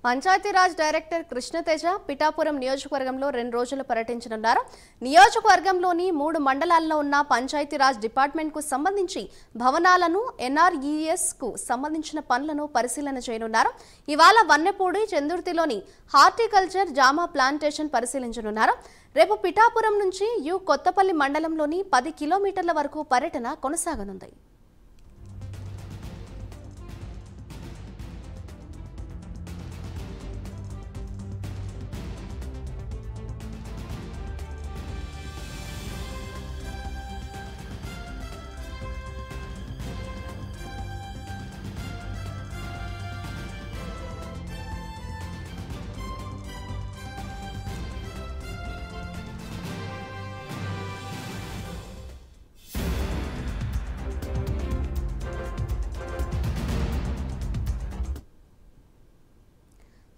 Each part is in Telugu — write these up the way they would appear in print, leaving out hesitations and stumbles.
పంచాయతీరాజ్ డైరెక్టర్ కృష్ణతేజ పిఠాపురం నియోజకవర్గంలో 2 రోజులు పర్యటించనున్నారు. నియోజకవర్గంలోని 3 మండలాల్లో ఉన్న పంచాయతీరాజ్ డిపార్ట్మెంట్కు సంబంధించి భవనాలను ఎన్ఆర్ఈఎస్కు సంబంధించిన పనులను పరిశీలన చేయనున్నారు. ఇవాళ వన్నెపూడి చందుర్తిలోని హార్టికల్చర్ జామా ప్లాంటేషన్ పరిశీలించనున్నారు. రేపు పిఠాపురం నుంచి కొత్తపల్లి మండలంలోని 10 కిలోమీటర్ల వరకు పర్యటన కొనసాగనుంది.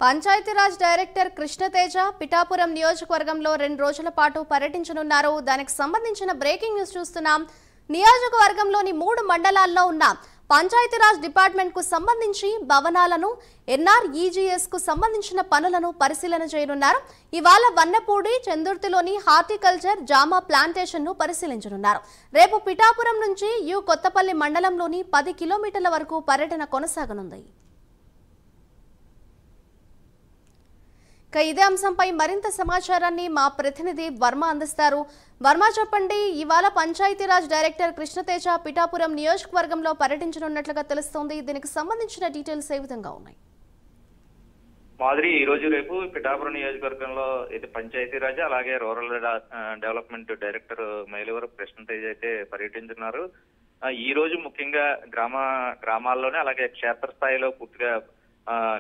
పంచాయతీరాజ్ డైరెక్టర్ కృష్ణతేజ పిఠాపురం నియోజకవర్గంలో 2 రోజుల పాటు పర్యటించనున్నారు. దానికి సంబంధించిన బ్రేకింగ్ న్యూస్ చూస్తున్నాం. నియోజకవర్గంలోని 3 మండలాల్లో ఉన్న పంచాయతీరాజ్ డిపార్ట్మెంట్ కు సంబంధించి భవనాలను ఎన్ఆర్ఈజీఎస్ కు సంబంధించిన పనులను పరిశీలన చేయనున్నారు. ఇవాళ వన్నెపూడి చందుర్తిలోని హార్టికల్చర్ జామా ప్లాంటేషన్ ను పరిశీలించనున్నారు. రేపు పిఠాపురం నుంచి కొత్తపల్లి మండలంలోని 10 కిలోమీటర్ల వరకు పర్యటన కొనసాగనుంది. ఇదే అంశంపై మరింత సమాచారాన్ని మా ప్రతినిధి వర్మ అందిస్తారు. వర్మ, చెప్పండి, ఇవాళ పంచాయతీరాజ్ డైరెక్టర్ కృష్ణతేజ పిఠాపురం నియోజకవర్గంలో పర్యటించనున్నట్లుగా తెలుస్తోంది. దీనికి సంబంధించిన డీటెయిల్స్ ఏ విధంగా ఉన్నాయి? మాదిరి ఈ రోజు రేపు పిఠాపురం నియోజకవర్గంలో అయితే పంచాయతీరాజ్ అలాగే rural development director Mylavarapu Krishna Teja అయితే పర్యటించున్నారు. ఈ రోజు ముఖ్యంగా గ్రామాల్లోనే అలాగే క్షేత్రస్థాయిలో పూర్తిగా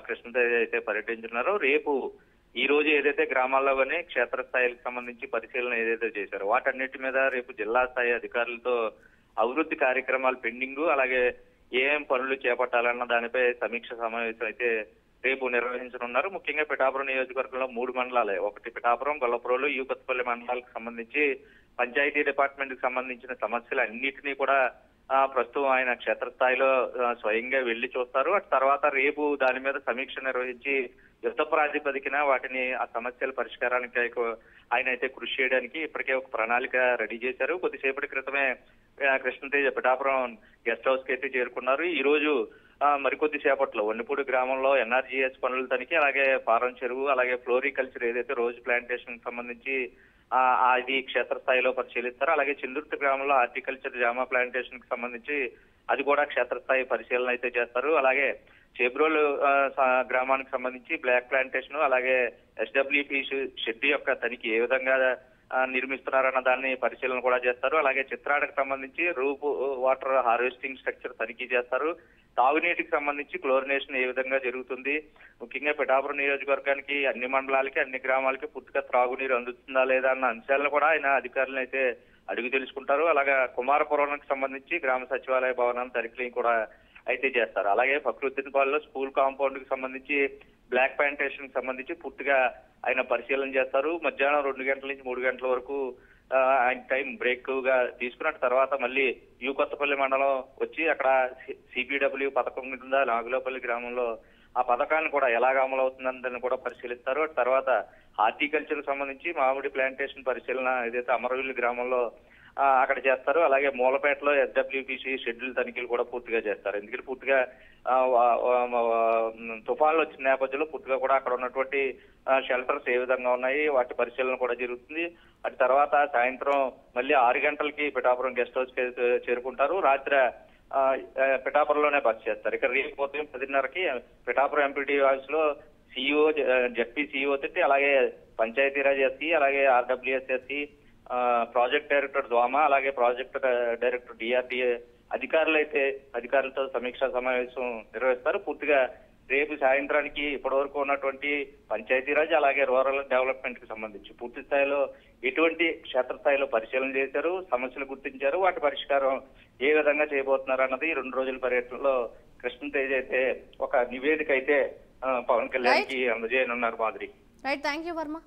కృష్ణతేజ అయితే పర్యటించున్నారు. రేపు ఈ రోజు ఏదైతే గ్రామాల్లో కానీ క్షేత్రస్థాయికి సంబంధించి పరిశీలన ఏదైతే చేశారో వాటన్నిటి మీద రేపు జిల్లా స్థాయి అధికారులతో అభివృద్ధి కార్యక్రమాలు పెండింగ్ అలాగే ఏం పనులు చేపట్టాలన్న దానిపై సమీక్ష సమావేశం అయితే రేపు నిర్వహించనున్నారు. ముఖ్యంగా పిఠాపురం నియోజకవర్గంలో 3 మండలాలే, ఒకటి పిఠాపురం, గొల్లపురోలు, కొత్తపల్లి మండలాలకు సంబంధించి పంచాయతీ డిపార్ట్మెంట్ కి సంబంధించిన సమస్యలు అన్నిటినీ కూడా ప్రస్తుతం ఆయన క్షేత్రస్థాయిలో స్వయంగా వెళ్లి చూస్తారు. అటు తర్వాత రేపు దాని మీద సమీక్ష నిర్వహించి యుద్ధ ప్రాతిపదికన వాటిని ఆ సమస్యల పరిష్కారానికి ఆయన అయితే కృషి చేయడానికి ఇప్పటికే ఒక ప్రణాళిక రెడీ చేశారు. కొద్దిసేపటి క్రితమే కృష్ణతేజ పిఠాపురం గెస్ట్ హౌస్ కి అయితే చేరుకున్నారు. ఈ రోజు మరికొద్ది సేపట్లో వన్నెపూడి గ్రామంలో ఎన్ఆర్జీఎస్ పనుల తనిఖీ అలాగే ఫారం చెరువు అలాగే ఫ్లోరికల్చర్ ఏదైతే రోజ్ ప్లాంటేషన్ కి సంబంధించి అది క్షేత్రస్థాయిలో పరిశీలిస్తారు. అలాగే చందుర్తి గ్రామంలో హార్టికల్చర్ జామా ప్లాంటేషన్ కి సంబంధించి అది కూడా క్షేత్రస్థాయి పరిశీలన అయితే చేస్తారు. అలాగే చేబ్రోల్ గ్రామానికి సంబంధించి బ్లాక్ ప్లాంటేషన్ అలాగే ఎస్డబ్ల్యూపీ షెడ్ యొక్క తనిఖీ ఏ విధంగా నిర్మిస్తున్నారన్న దాన్ని పరిశీలన కూడా చేస్తారు. అలాగే చిత్రాడకు సంబంధించి రూప్ వాటర్ హార్వెస్టింగ్ స్ట్రక్చర్ తనిఖీ చేస్తారు. తాగునీటికి సంబంధించి క్లోరినేషన్ ఏ విధంగా జరుగుతుంది, ముఖ్యంగా పిఠాపురం నియోజకవర్గానికి అన్ని మండలాలకి అన్ని గ్రామాలకి పూర్తిగా త్రాగునీరు అందుతుందా లేదా అన్న అంశాలను కూడా ఆయన అధికారులను అయితే అడిగి తెలుసుకుంటారు. అలాగే కుమారపురానికి సంబంధించి గ్రామ సచివాలయ భవనాన్ని తనిఖీ కూడా అయితే చేస్తారు. అలాగే ఫక్రుద్దీన్పాల్లో స్కూల్ కాంపౌండ్ కి సంబంధించి బ్లాక్ ప్లాంటేషన్ కి సంబంధించి పూర్తిగా ఆయన పరిశీలన చేస్తారు. మధ్యాహ్నం 2 గంటల నుంచి 3 గంటల వరకు ఆయన టైం బ్రేక్ గా తీసుకున్న తర్వాత మళ్ళీ కొత్తపల్లి మండలం వచ్చి అక్కడ సిపిడబ్ల్యూ పథకం కింద నాగులపల్లి గ్రామంలో ఆ పథకాన్ని కూడా ఎలాగ అమలు అవుతుందని కూడా పరిశీలిస్తారు. తర్వాత హార్టికల్చర్ సంబంధించి మామిడి ప్లాంటేషన్ పరిశీలన ఏదైతే అమరవల్లి గ్రామంలో అక్కడ చేస్తారు. అలాగే మూలపేటలో ఎస్డబ్ల్యూపీసీ షెడ్యూల్ తనిఖీలు కూడా పూర్తిగా చేస్తారు. ఎందుకంటే పూర్తిగా తుఫాన్లు వచ్చిన నేపథ్యంలో పూర్తిగా కూడా అక్కడ ఉన్నటువంటి షెల్టర్స్ ఏ విధంగా ఉన్నాయి వాటి పరిశీలన కూడా జరుగుతుంది. అటు తర్వాత సాయంత్రం మళ్ళీ 6 గంటలకి పిఠాపురం గెస్ట్ హౌస్ కి చేరుకుంటారు. రాత్రి పిఠాపురంలోనే బస్ చేస్తారు. ఇక్కడ రేపు ఉదయం 10:30కి పిఠాపురం ఎంపీటీ ఆఫీస్ లో సిఇఓ జడ్పీ సిఇఓ తోటి అలాగే పంచాయతీరాజ్ ఎస్సీ అలాగే ఆర్డబ్ల్యూఎస్ ఎస్సీ ప్రాజెక్ట్ డైరెక్టర్ ద్వామా అలాగే ప్రాజెక్ట్ డైరెక్టర్ డిఆర్డిఏ అధికారులతో సమీక్షా సమావేశం నిర్వహిస్తారు. పూర్తిగా రేపు సాయంత్రానికి ఇప్పటివరకు ఉన్నటువంటి పంచాయతీరాజ్ అలాగే రూరల్ డెవలప్మెంట్ కి సంబంధించి పూర్తి స్థాయిలో ఎటువంటి క్షేత్రస్థాయిలో పరిశీలన చేశారు, సమస్యలు గుర్తించారు, వాటి పరిష్కారం ఏ విధంగా చేయబోతున్నారు అన్నది 2 రోజుల పర్యటనలో కృష్ణతేజ అయితే ఒక నివేదిక అయితే పవన్ కళ్యాణ్ కి అందజేయనున్నారు. మాదిరి. Right, thank you Varma.